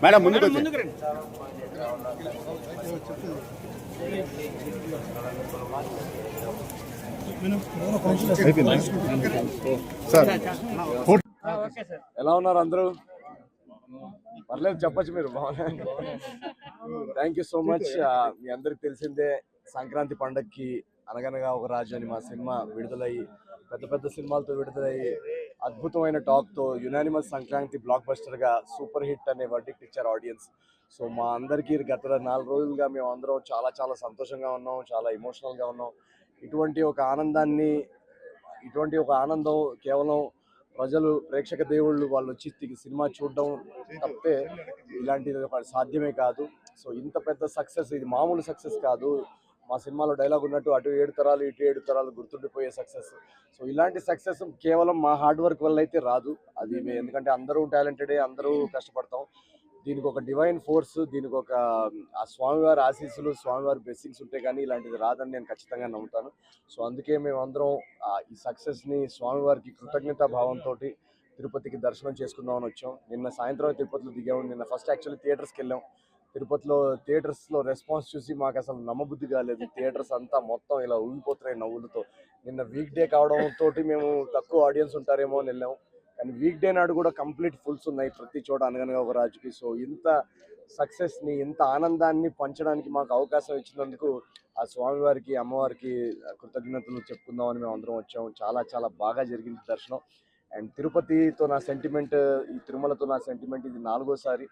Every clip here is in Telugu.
మేడం ముందుకు సార్ ఎలా ఉన్నారు అందరూ? పర్లేదు చెప్పచ్చు మీరు. Thank you so much. మీ అందరికి తెలిసిందే సంక్రాంతి పండగకి అనగనగా ఒక రాజు అని మా సినిమా విడుదలయ్యి పెద్ద పెద్ద సినిమాలతో విడుదలయ్యి అద్భుతమైన టాక్తో యునానిమస్ సంక్రాంతి బ్లాక్ బస్టర్గా సూపర్ హిట్ అనే వర్డిక్ట్ ఇచ్చారు ఆడియన్స్. సో మా అందరికీ గత 4 రోజులుగా మేము అందరం చాలా చాలా సంతోషంగా ఉన్నాం, చాలా ఎమోషనల్గా ఉన్నాం. ఇటువంటి ఒక ఆనందం కేవలం ప్రజలు ప్రేక్షక దేవుళ్ళు వాళ్ళు వచ్చి సినిమా చూడడం తప్పితే ఇలాంటిది సాధ్యమే కాదు. సో ఇంత పెద్ద సక్సెస్, ఇది మామూలు సక్సెస్ కాదు. మా సినిమాలో డైలాగ్ ఉన్నట్టు అటు 7 తరాలు ఇటు 7 తరాలు గుర్తుండిపోయే సక్సెస్. సో ఇలాంటి సక్సెస్ కేవలం మా హార్డ్ వర్క్ వల్ల అయితే రాదు. అది ఎందుకంటే అందరూ టాలెంటెడే, అందరూ కష్టపడతాం. దీనికి ఒక డివైన్ ఫోర్స్, దీనికి ఒక ఆ స్వామివారి ఆశీస్సులు, స్వామివారి బ్లెస్సింగ్స్ ఉంటే కానీ ఇలాంటిది రాదని నేను ఖచ్చితంగా నమ్ముతాను. సో అందుకే మేమందరం ఈ సక్సెస్ని స్వామివారికి కృతజ్ఞతా భావంతో తిరుపతికి దర్శనం చేసుకుందామని వచ్చాం. నిన్న సాయంత్రం తిరుపతిలో దిగాము. నిన్న ఫస్ట్ యాక్చువల్లీ థియేటర్స్కి వెళ్ళాం. తిరుపతిలో థియేటర్స్లో రెస్పాన్స్ చూసి మాకు అసలు నమ్మబుద్ధి కాలేదు. థియేటర్స్ అంతా మొత్తం ఇలా ఊగిపోతున్నాయి నవ్వులతో. నిన్న వీక్ డే కావడంతో మేము తక్కువ ఆడియన్స్ ఉంటారేమో అని వెళ్ళాము. కానీ వీక్ డే నాడు కూడా కంప్లీట్ ఫుల్స్ ఉన్నాయి ప్రతి చోట అనగనగా ఒక రాజుకి. సో ఇంత సక్సెస్ని, ఇంత ఆనందాన్ని పంచడానికి మాకు అవకాశం ఇచ్చినందుకు ఆ స్వామివారికి, అమ్మవారికి కృతజ్ఞతలు చెప్పుకుందామని మేము అందరం వచ్చాము. చాలా చాలా బాగా జరిగింది దర్శనం. అండ్ తిరుపతితో నా సెంటిమెంట్, ఈ తిరుమలతో నా సెంటిమెంట్ ఇది 4వసారి.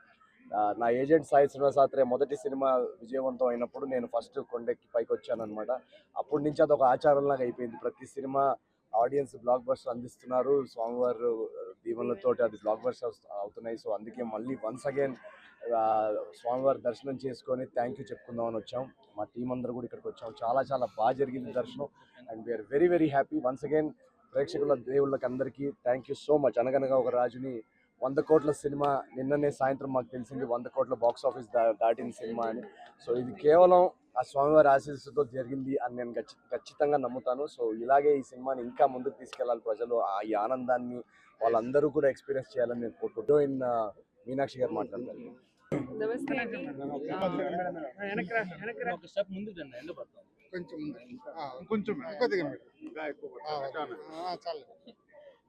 నా ఏజెంట్ సాయి శ్రీనివాసాత్రే మొదటి సినిమా విజయవంతం అయినప్పుడు నేను ఫస్ట్ కొండెక్కి పైకి వచ్చాను అనమాట. అప్పటి నుంచి అదొక ఆచారంలాగా అయిపోయింది. ప్రతి సినిమా ఆడియన్స్ బ్లాక్ బస్టర్ అందిస్తున్నారు. స్వామివారు దీవెనలతో అది బ్లాక్ బస్టర్ అవుతున్నాయి. సో అందుకే మళ్ళీ వన్స్ అగైన్ స్వామివారి దర్శనం చేసుకొని థ్యాంక్ యూ చెప్పుకుందామని వచ్చాం. మా టీం అందరూ కూడా ఇక్కడికి వచ్చాం. చాలా చాలా బాగా జరిగింది దర్శనం. And we are very very happy. Once again ప్రేక్షకుల దేవుళ్ళకి అందరికీ థ్యాంక్ యూ సో మచ్. అనగనగా ఒక రాజుని 100 కోట్ల సినిమా నిన్ననే సాయంత్రం మాకు తెలిసింది 100 కోట్ల బాక్స్ ఆఫీస్ దాటిన సినిమా అని. సో ఇది కేవలం ఆ స్వామివారి ఆశీస్సుతో జరిగింది అని నేను ఖచ్చితంగా నమ్ముతాను. సో ఇలాగే ఈ సినిమాని ఇంకా ముందుకు తీసుకెళ్ళాలి. ప్రజలు ఈ ఆనందాన్ని వాళ్ళందరూ కూడా ఎక్స్పీరియన్స్ చేయాలని నేను కోరుకుంటూ మీనాక్షి గారు మాట్లాడతాను.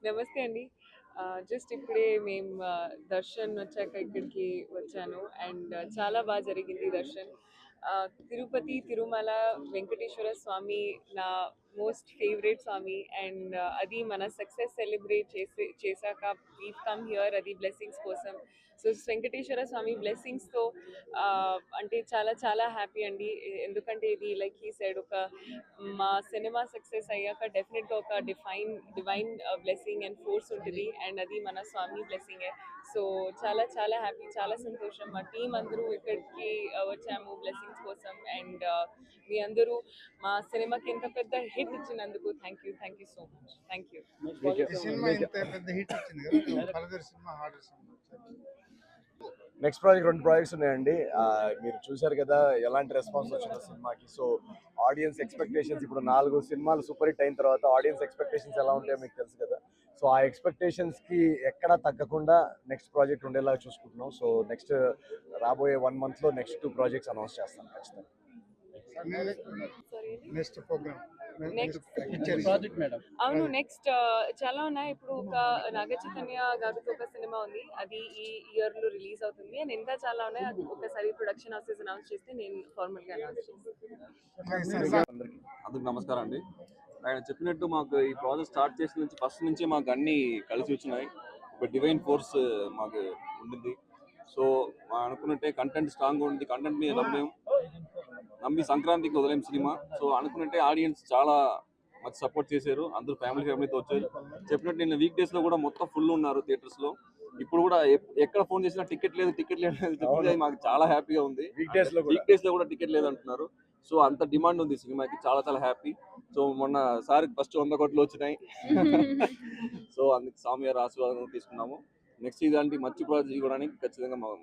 నమస్తే అండి. జస్ట్ ఇప్పుడే మేము దర్శన్ వచ్చాక ఇక్కడికి వచ్చాను. అండ్ చాలా బాగా జరిగింది దర్శన్. తిరుపతి, తిరుమల వెంకటేశ్వర స్వామి నా మోస్ట్ ఫేవరెట్ స్వామి. అండ్ అది మన సక్సెస్ సెలబ్రేట్ చేశాక వీవ్ కమ్ హియర్, అది బ్లెస్సింగ్స్ కోసం. సో వెంకటేశ్వర స్వామి బ్లెస్సింగ్స్తో అంటే చాలా చాలా హ్యాపీ అండి. ఎందుకంటే ఇది లైక్ హీ సైడ్ ఒక మా సినిమా సక్సెస్ అయ్యాక డెఫినెట్గా ఒక డివైన్ బ్లెస్సింగ్ అండ్ ఫోర్స్ ఉంటుంది. అండ్ అది మన స్వామి బ్లెస్సింగే. సో చాలా చాలా హ్యాపీ, చాలా సంతోషం. మా టీం అందరూ ఇక్కడికి వచ్చాము బ్లెస్సింగ్స్ కోసం. అండ్ మీ అందరూ మా సినిమాకి ఎంత పెద్ద హిట్ ఇచ్చినందుకు thank you so much. Thank you. Next project 2 projects ఉన్నాయండి. మీరు చూశారు కదా ఎలాంటి రెస్పాన్స్ వచ్చిందో సినిమాకి. సో ఆడియన్స్ ఎక్స్పెక్టేషన్స్, ఇప్పుడు 4 సినిమాలు సూపర్ హిట్ అయిన తర్వాత ఆడియన్స్ ఎక్స్పెక్టేషన్స్ ఎలా ఉంటాయో మీకు తెలుసు కదా. సో ఆ ఎక్స్పెక్టేషన్స్కి ఎక్కడా తగ్గకుండా నెక్స్ట్ ప్రాజెక్ట్ ఉండేలాగా చూసుకుంటున్నాం. సో నెక్స్ట్ రాబోయే 1 మంత్లో నెక్స్ట్ 2 ప్రాజెక్ట్స్ అనౌన్స్ చేస్తాను ఖచ్చితంగా. అవును, నెక్స్ట్ చాలా ఉన్నాయి. ఇప్పుడు ఒక నాగ చైతన్య గారితో ఒక సినిమా ఉంది, అది ఈ ఇయర్ లో రిలీజ్ అవుతుంది. అండ్ ఇంకా చాలా ఉన్నాయి. అది ఒకసారి ప్రొడక్షన్ హౌసెస్ అనౌన్స్ చేస్తే నేను ఫార్మల్ గా అనౌన్స్ చేస్తాను. అందరికి నమస్కారం అండి. ఆయన చెప్పినట్టు మాకు ఈ ప్రాజెక్ట్ స్టార్ట్ చేసిన నుంచి ఫస్ట్ నుంచి మాకు అన్ని కలిసి వచ్చినాయి. ఒక డివైన్ ఫోర్స్ మాకు ఉండింది. సో అనుకున్నట్టే కంటెంట్ స్ట్రాంగ్గా ఉంది. కంటెంట్ మీద నమ్మి సంక్రాంతికి వదిలేం సినిమా. సో అనుకున్నట్టే ఆడియన్స్ చాలా మంచి సపోర్ట్ చేశారు. అందరూ ఫ్యామిలీతో వచ్చారు. చెప్పినట్టు నిన్న వీక్ డేస్లో కూడా మొత్తం ఫుల్ ఉన్నారు థియేటర్స్లో. ఇప్పుడు కూడా ఎక్కడ ఫోన్ చేసినా టికెట్ లేదు చెప్తే మాకు చాలా హ్యాపీగా ఉంది. వీక్ డేస్లో కూడా టికెట్ లేదు అంటున్నారు. సో అంత డిమాండ్ ఉంది సినిమాకి, చాలా చాలా హ్యాపీ. సో మొన్న సార్ ఫస్ట్ 100 కోట్లు వచ్చినాయి. సో అందుకు స్వామి గారి ఆశీర్వాదం తీసుకున్నాము. నెక్స్ట్ ఇలాంటి మంచి ప్రాజెక్ట్ ఇవ్వడానికి ఖచ్చితంగా మనం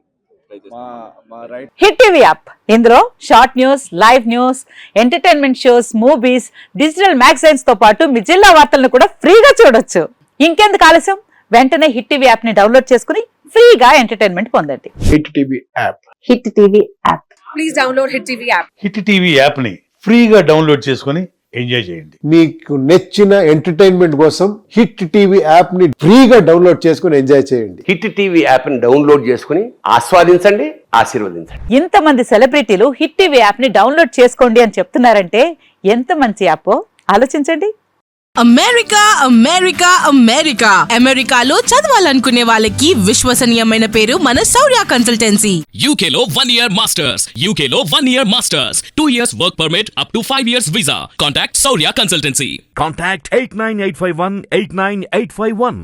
ట్రై చేస్తాం. హిట్ టీవీ యాప్, ఇందులో short news, live news, entertainment shows, movies, digital magazines తో పాటు మీ జిల్లా వార్తలను కూడా ఫ్రీగా చూడొచ్చు. ఇంకెందుకు ఆలస్యం, వెంటనే హిట్ టీవీ యాప్ ని డౌన్లోడ్ చేసుకుని ఫ్రీగా ఎంటర్టైన్మెంట్ పొందండి. Hit TV app. Hit TV app. Please download hit TV app. Hit TV యాప్ని ఫ్రీగా డౌన్లోడ్ చేసుకొని ఎంజాయ్ చేయండి. మీకు నచ్చిన ఎంటర్టైన్మెంట్ కోసం హిట్ టీవీ యాప్ ని ఫ్రీగా డౌన్లోడ్ చేసుకుని ఎంజాయ్ చేయండి. హిట్ టీవీ యాప్ని డౌన్లోడ్ చేసుకుని ఆస్వాదించండి, ఆశీర్వదించండి. ఇంతమంది సెలబ్రిటీలు హిట్ టీవీ యాప్ ని డౌన్లోడ్ చేసుకోండి అని చెప్తున్నారంటే ఎంత మంచి యాప్ ఆలోచించండి. అమెరికా అమెరికా అమెరికా అమెరికాలో చదవాలనుకునే వాళ్ళకి విశ్వసనీయమైన పేరు మన శౌర్య కన్సల్టెన్సీ. UK లో 1 year masters, UK లో 1 year masters, 2 years work permit up to 5 years visa. Contact Saurya Consultancy. Contact 89851 89851.